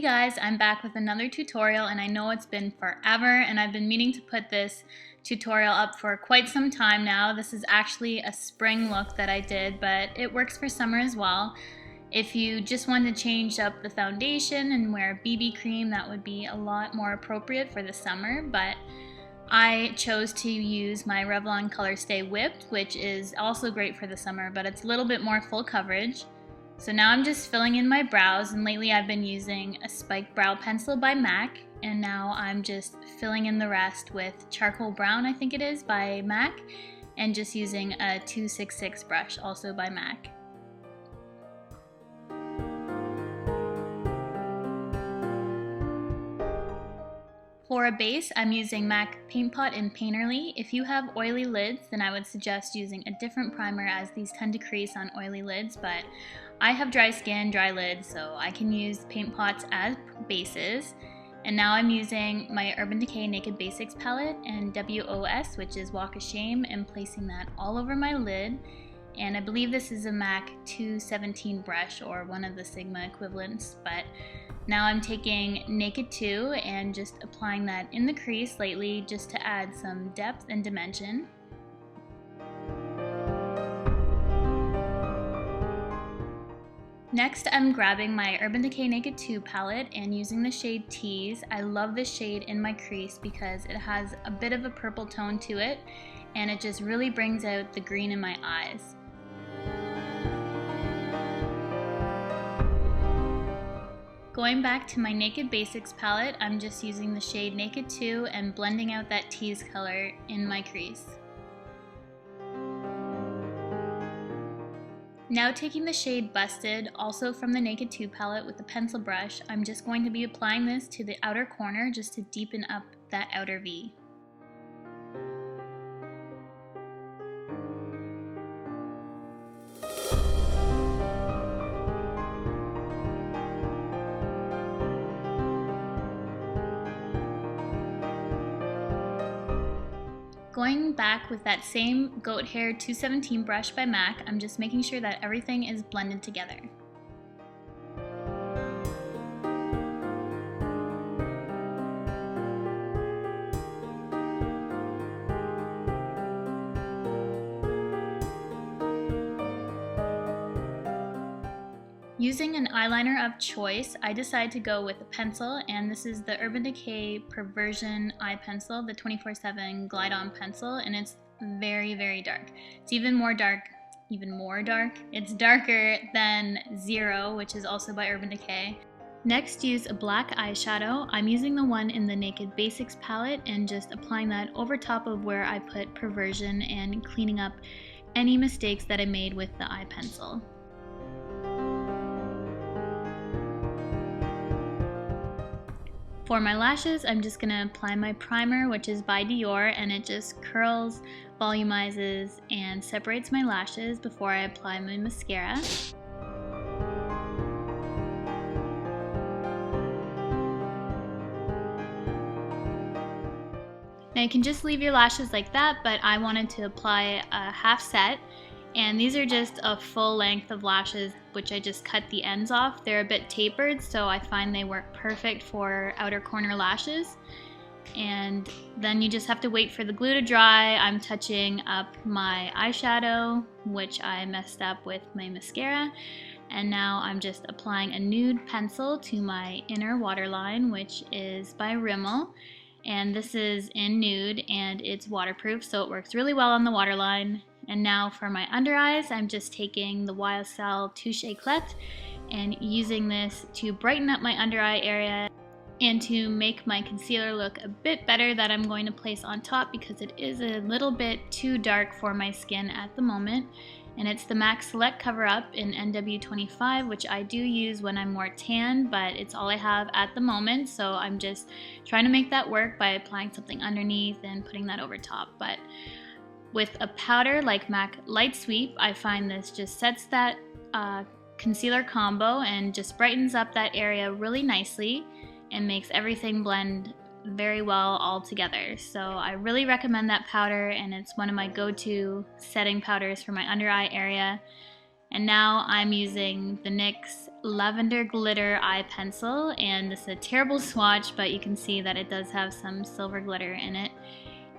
guys, I'm back with another tutorial, and I know it's been forever and I've been meaning to put this tutorial up for quite some time now. This is actually a spring look that I did, but it works for summer as well. If you just want to change up the foundation and wear BB cream, that would be a lot more appropriate for the summer, but I chose to use my Revlon Colorstay Whipped, which is also great for the summer, but it's a little bit more full coverage. So now I'm just filling in my brows, and lately I've been using a spiked brow pencil by MAC, and now I'm just filling in the rest with charcoal brown, I think it is, by MAC, and just using a 266 brush, also by MAC. For a base, I'm using MAC Paint Pot in Painterly. If you have oily lids, then I would suggest using a different primer, as these tend to crease on oily lids, but I have dry skin, dry lids, so I can use paint pots as bases. And now I'm using my Urban Decay Naked Basics palette and W.O.S, which is Walk of Shame, and placing that all over my lid. And I believe this is a MAC 217 brush, or one of the Sigma equivalents, but now I'm taking Naked 2 and just applying that in the crease lightly, just to add some depth and dimension. Next, I'm grabbing my Urban Decay Naked 2 palette and using the shade Tease. I love this shade in my crease because it has a bit of a purple tone to it, and it just really brings out the green in my eyes. Going back to my Naked Basics palette, I'm just using the shade Naked 2 and blending out that Tease color in my crease. Now taking the shade Busted, also from the Naked 2 palette, with the pencil brush, I'm just going to be applying this to the outer corner just to deepen up that outer V. Going back with that same Goat Hair 217 brush by MAC, I'm just making sure that everything is blended together. Using an eyeliner of choice, I decided to go with a pencil, and this is the Urban Decay Perversion eye pencil, the 24/7 Glide On pencil, and it's very, very dark. It's even more dark. It's darker than Zero, which is also by Urban Decay. Next, use a black eyeshadow. I'm using the one in the Naked Basics palette and just applying that over top of where I put Perversion and cleaning up any mistakes that I made with the eye pencil. For my lashes, I'm just going to apply my primer, which is by Dior, and it just curls, volumizes, and separates my lashes before I apply my mascara. Now you can just leave your lashes like that, but I wanted to apply a half set. And these are just a full length of lashes, which I just cut the ends off. They're a bit tapered, so I find they work perfect for outer corner lashes. And then you just have to wait for the glue to dry. I'm touching up my eyeshadow, which I messed up with my mascara. And now I'm just applying a nude pencil to my inner waterline, which is by Rimmel. And this is in nude, and it's waterproof, so it works really well on the waterline. And now for my under eyes, I'm just taking the YSL Touche Eclat and using this to brighten up my under eye area and to make my concealer look a bit better, that I'm going to place on top because it is a little bit too dark for my skin at the moment. And it's the MAC Select Cover Up in NW25, which I do use when I'm more tan, but it's all I have at the moment, so I'm just trying to make that work by applying something underneath and putting that over top. But with a powder like MAC Lightsweep, I find this just sets that concealer combo and just brightens up that area really nicely and makes everything blend very well all together. So I really recommend that powder, and it's one of my go-to setting powders for my under eye area. And now I'm using the NYX Lavender Glitter Eye Pencil, and this is a terrible swatch, but you can see that it does have some silver glitter in it.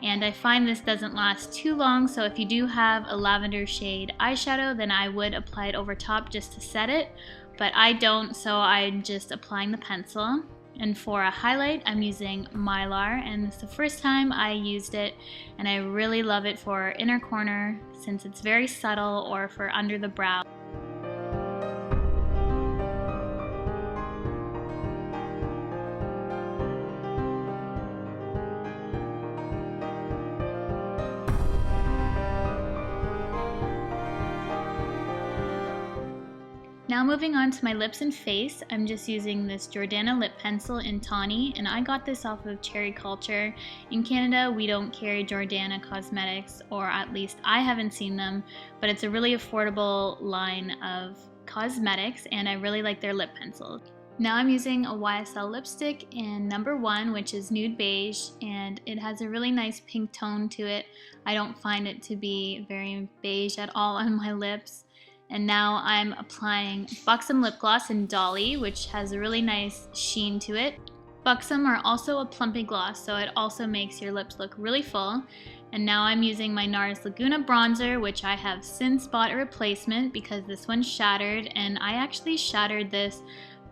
And I find this doesn't last too long, so if you do have a lavender shade eyeshadow, then I would apply it over top just to set it, but I don't, so I'm just applying the pencil. And for a highlight, I'm using Mylar, and this is the first time I used it, and I really love it for inner corner since it's very subtle, or for under the brow. Now moving on to my lips and face, I'm just using this Jordana lip pencil in Tawny, and I got this off of Cherry Culture. In Canada, we don't carry Jordana cosmetics, or at least I haven't seen them, but it's a really affordable line of cosmetics, and I really like their lip pencils. Now I'm using a YSL lipstick in number 1, which is Nude Beige, and it has a really nice pink tone to it. I don't find it to be very beige at all on my lips. And now I'm applying Buxom lip gloss in Dolly, which has a really nice sheen to it. Buxom are also a plumpy gloss, so it also makes your lips look really full. And now I'm using my NARS Laguna bronzer, which I have since bought a replacement because this one shattered, and I actually shattered this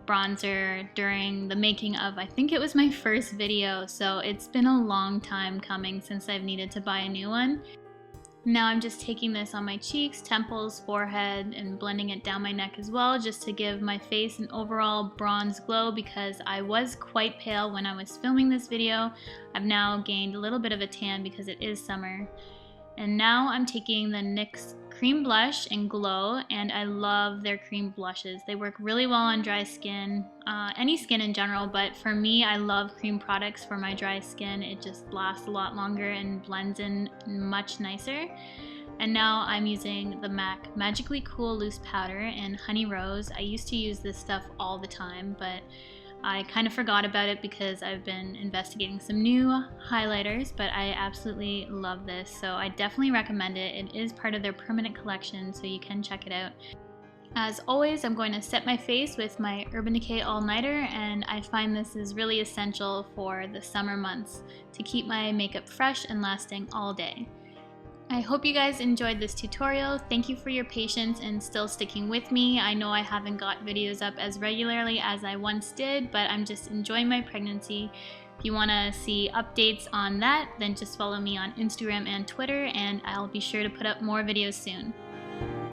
bronzer during the making of, I think it was my first video, so it's been a long time coming since I've needed to buy a new one. Now I'm just taking this on my cheeks, temples, forehead, and blending it down my neck as well, just to give my face an overall bronze glow, because I was quite pale when I was filming this video. I've now gained a little bit of a tan because it is summer. And now I'm taking the NYX cream blush in Glow, and I love their cream blushes. They work really well on dry skin, any skin in general, but for me, I love cream products for my dry skin. It just lasts a lot longer and blends in much nicer. And now I'm using the MAC Magically Cool Loose Powder in Honey Rose. I used to use this stuff all the time, but I kind of forgot about it because I've been investigating some new highlighters, but I absolutely love this, so I definitely recommend it. It is part of their permanent collection, so you can check it out. As always, I'm going to set my face with my Urban Decay All-Nighter, and I find this is really essential for the summer months to keep my makeup fresh and lasting all day. I hope you guys enjoyed this tutorial. Thank you for your patience and still sticking with me. I know I haven't got videos up as regularly as I once did, but I'm just enjoying my pregnancy. If you want to see updates on that, then just follow me on Instagram and Twitter, and I'll be sure to put up more videos soon.